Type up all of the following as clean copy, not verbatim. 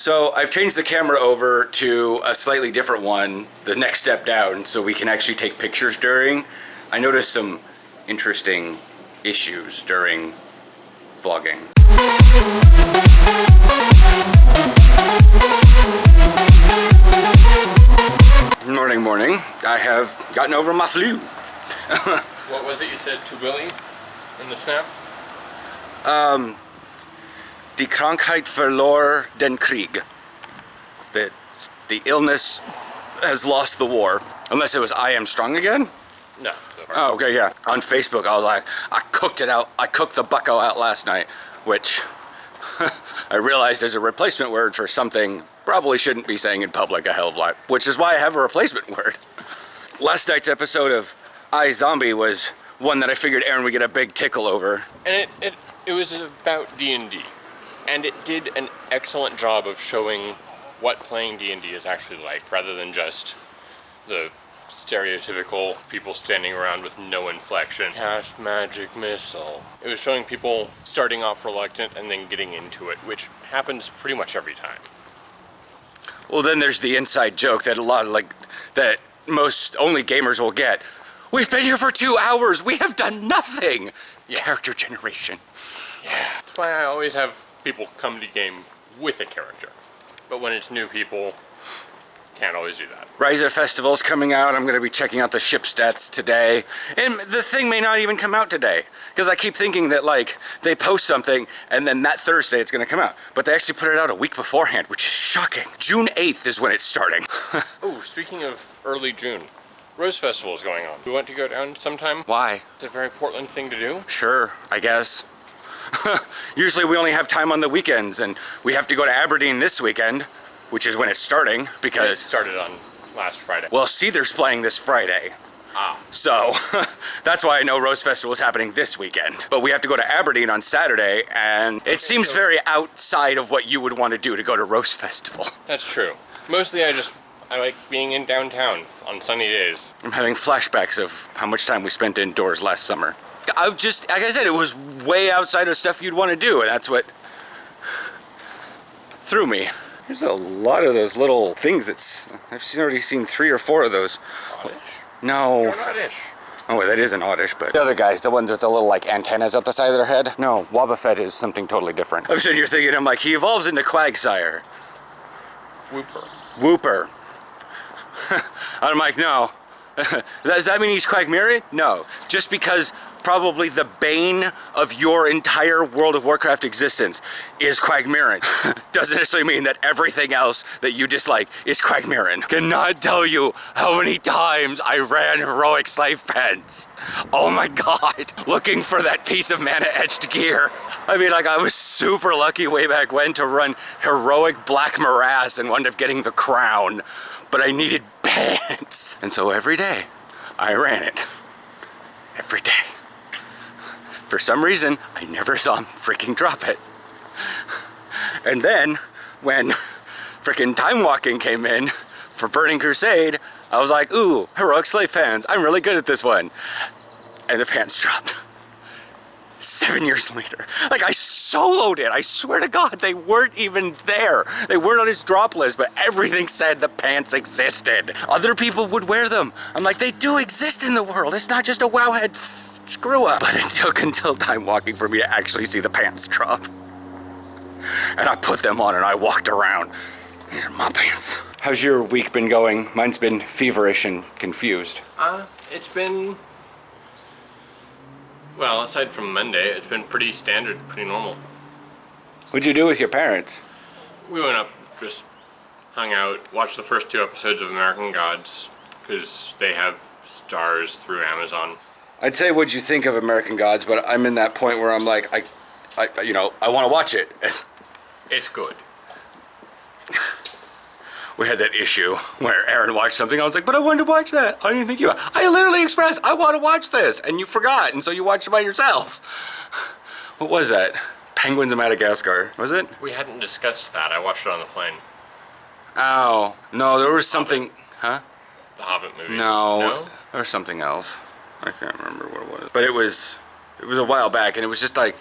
So I've changed the camera over to a slightly different one, the next step down, so we can actually take pictures during. I noticed some interesting issues during vlogging. Morning. I have gotten over my flu. What was it you said to Willie in the snap? Die Krankheit verlor den Krieg. The illness has lost the war. Unless it was I Am Strong Again? No. Oh, okay, yeah. On Facebook, I was like, I cooked it out. I cooked the bucko out last night, which I realized is a replacement word for something probably shouldn't be saying in public a hell of a lot, which is why I have a replacement word. Last night's episode of iZombie was one that I figured Aaron would get a big tickle over. And it was about D&D. And it did an excellent job of showing what playing D&D is actually like, rather than just the stereotypical people standing around with no inflection. Cast magic missile. It was showing people starting off reluctant and then getting into it, which happens pretty much every time. Well, then there's the inside joke that that most only gamers will get. We've been here for 2 hours. We have done nothing. Yeah. Character generation. Yeah. That's why I always have people come to game with a character. But when it's new people, can't always do that. Riser Festival's coming out. I'm going to be checking out the ship stats today. And the thing may not even come out today. Because I keep thinking that, like, they post something and then that Thursday it's going to come out. But they actually put it out a week beforehand, which is shocking. June 8th is when it's starting. Oh, speaking of early June, Rose Festival is going on. We want to go down sometime? Why? It's a very Portland thing to do. Sure, I guess. Usually we only have time on the weekends, and we have to go to Aberdeen this weekend, which is when it's starting, because... It started on last Friday. Well, Seether's playing this Friday. Ah. So, that's why I know Rose Festival is happening this weekend. But we have to go to Aberdeen on Saturday, and it seems very outside of what you would want to do to go to Rose Festival. That's true. Mostly I like being in downtown on sunny days. I'm having flashbacks of how much time we spent indoors last summer. Like I said, it was way outside of stuff you'd want to do, and that's what threw me. There's a lot of those little things I've already seen 3 or 4 of those. Oddish? No. You're an oddish. Oh, wait, that is an oddish, but the other guys, the ones with the little, like, antennas at the side of their head? No, Wobbuffet is something totally different. I'm sure you're thinking, I'm like, he evolves into Quagsire. Whooper. I'm like, no. Does that mean he's Quagmire? No. Just because probably the bane of your entire World of Warcraft existence is Quagmire doesn't necessarily mean that everything else that you dislike is Quagmire. Cannot tell you how many times I ran heroic slave pens. Oh my god, looking for that piece of mana etched gear. I mean, like, I was super lucky way back when to run heroic black morass and wound up getting the crown, but I needed pants. And so every day I ran it. Every day. For some reason, I never saw him freaking drop it. And then, when freaking Time Walking came in for Burning Crusade, I was like, ooh, heroic slave pants. I'm really good at this one. And the pants dropped. 7 years later. Like, I soloed it. I swear to God, they weren't even there. They weren't on his drop list, but everything said the pants existed. Other people would wear them. I'm like, they do exist in the world. It's not just a wowhead screw up. But it took until Time Walking for me to actually see the pants drop. And I put them on and I walked around. These are my pants. How's your week been going? Mine's been feverish and confused. It's been... Well, aside from Monday, it's been pretty standard, pretty normal. What'd you do with your parents? We went up, just hung out, watched the first 2 episodes of American Gods, because they have stars through Amazon. I'd say what'd you think of American Gods, but I'm in that point where I'm like, I want to watch it. It's good. We had that issue where Aaron watched something. I was like, but I wanted to watch that. I didn't think you. I literally expressed, I want to watch this, and you forgot, and so you watched it by yourself. What was that? Penguins of Madagascar, was it? We hadn't discussed that. I watched it on the plane. Oh, no, there was something, huh? The Hobbit movies. No, there was something else. I can't remember what it was. But it was a while back, and it was just like,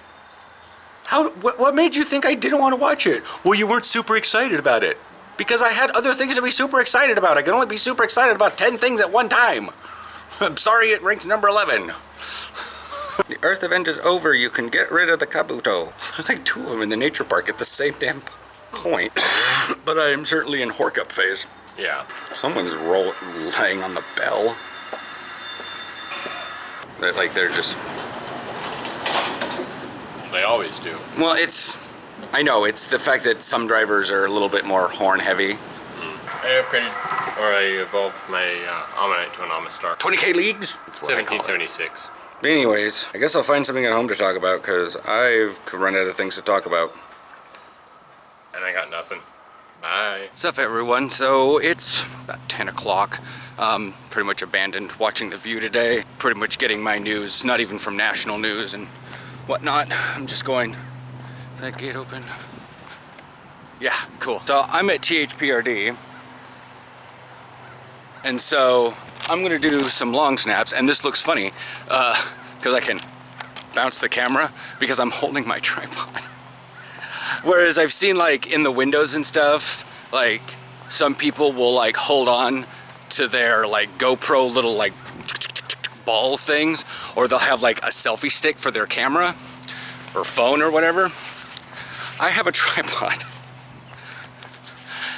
What made you think I didn't want to watch it? Well, you weren't super excited about it. Because I had other things to be super excited about. I can only be super excited about 10 things at one time. I'm sorry it ranked number 11. The Earth event is over. You can get rid of the kabuto. There's like 2 of them in the nature park at the same damn point. But I am certainly in hork-up phase. Yeah. Someone's laying on the bell. They're just... They always do. Well, I know, it's the fact that some drivers are a little bit more horn heavy. I upgraded, or I evolved my Ammonite to an Amistar. 20k leagues? That's what I call it. 1776. Anyways, I guess I'll find something at home to talk about because I've run out of things to talk about. And I got nothing. Bye. What's up, everyone? So it's about 10 o'clock. Pretty much abandoned watching The View today. Pretty much getting my news, not even from national news and whatnot. I'm just going, is that gate open? Yeah, cool. So I'm at THPRD. And so I'm gonna do some long snaps, and this looks funny because I can bounce the camera because I'm holding my tripod. Whereas I've seen like in the windows and stuff, like some people will like hold on to their like GoPro little like ball things, or they'll have like a selfie stick for their camera or phone or whatever. I have a tripod.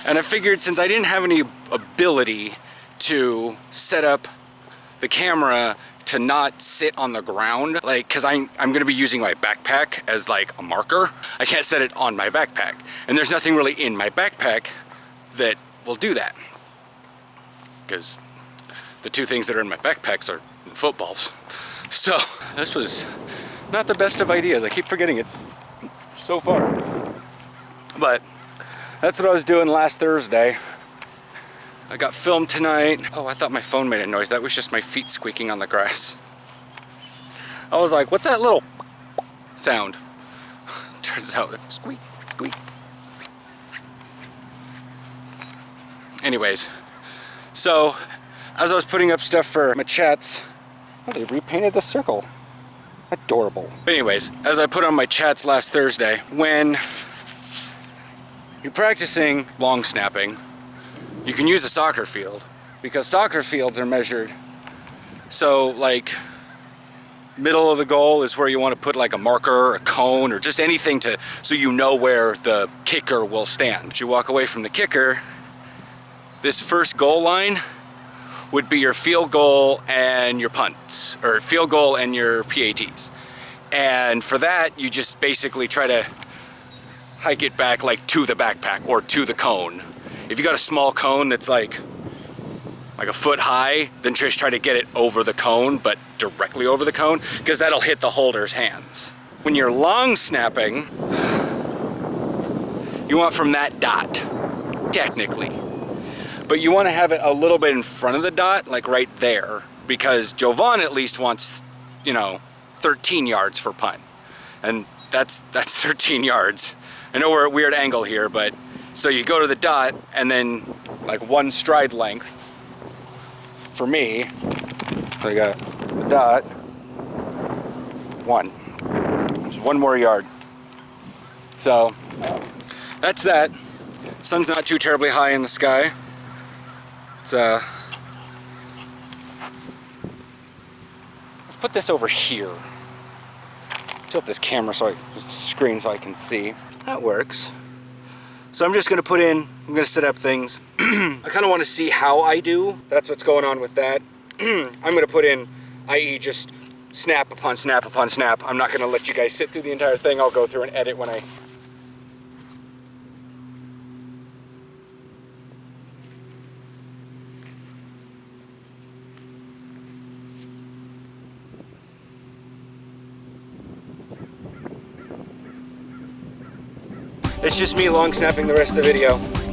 And I figured since I didn't have any ability to set up the camera to not sit on the ground, like, cause I'm gonna be using my backpack as like a marker. I can't set it on my backpack. And there's nothing really in my backpack that will do that. Cause the 2 things that are in my backpacks are footballs. So this was not the best of ideas. I keep forgetting it's so far. But that's what I was doing last Thursday. I got filmed tonight. Oh, I thought my phone made a noise. That was just my feet squeaking on the grass. I was like, what's that little sound? Turns out, squeak, squeak. Anyways, so as I was putting up stuff for my chats, oh, they repainted the circle. Adorable. Anyways, as I put on my chats last Thursday, when you're practicing long snapping, you can use a soccer field because soccer fields are measured. So like middle of the goal is where you want to put like a marker, a cone, or just anything so you know where the kicker will stand. As you walk away from the kicker, this first goal line would be your field goal and your punts, or field goal and your PATs. And for that, you just basically try to hike it back like to the backpack or to the cone. If you got a small cone that's like a foot high, then just try to get it over the cone, but directly over the cone, because that'll hit the holder's hands. When you're long snapping, you want from that dot, technically. But you want to have it a little bit in front of the dot, like right there, because Jovan at least wants, 13 yards for punt. And that's 13 yards. I know we're at a weird angle here, but so you go to the dot and then like 1 stride length for me. So I got the dot, 1. There's 1 more yard. So that's that. Sun's not too terribly high in the sky. It's let's put this over here. Tilt this camera screen so I can see. That works. So I'm just gonna I'm gonna set up things. I kind of want to see how I do. That's what's going on with that. I'm gonna put in, i.e. just snap upon snap upon snap. I'm not gonna let you guys sit through the entire thing. I'll go through and edit when I... It's just me long snapping the rest of the video.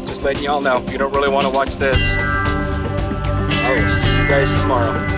Just letting y'all know, you don't really want to watch this. I will see you guys tomorrow.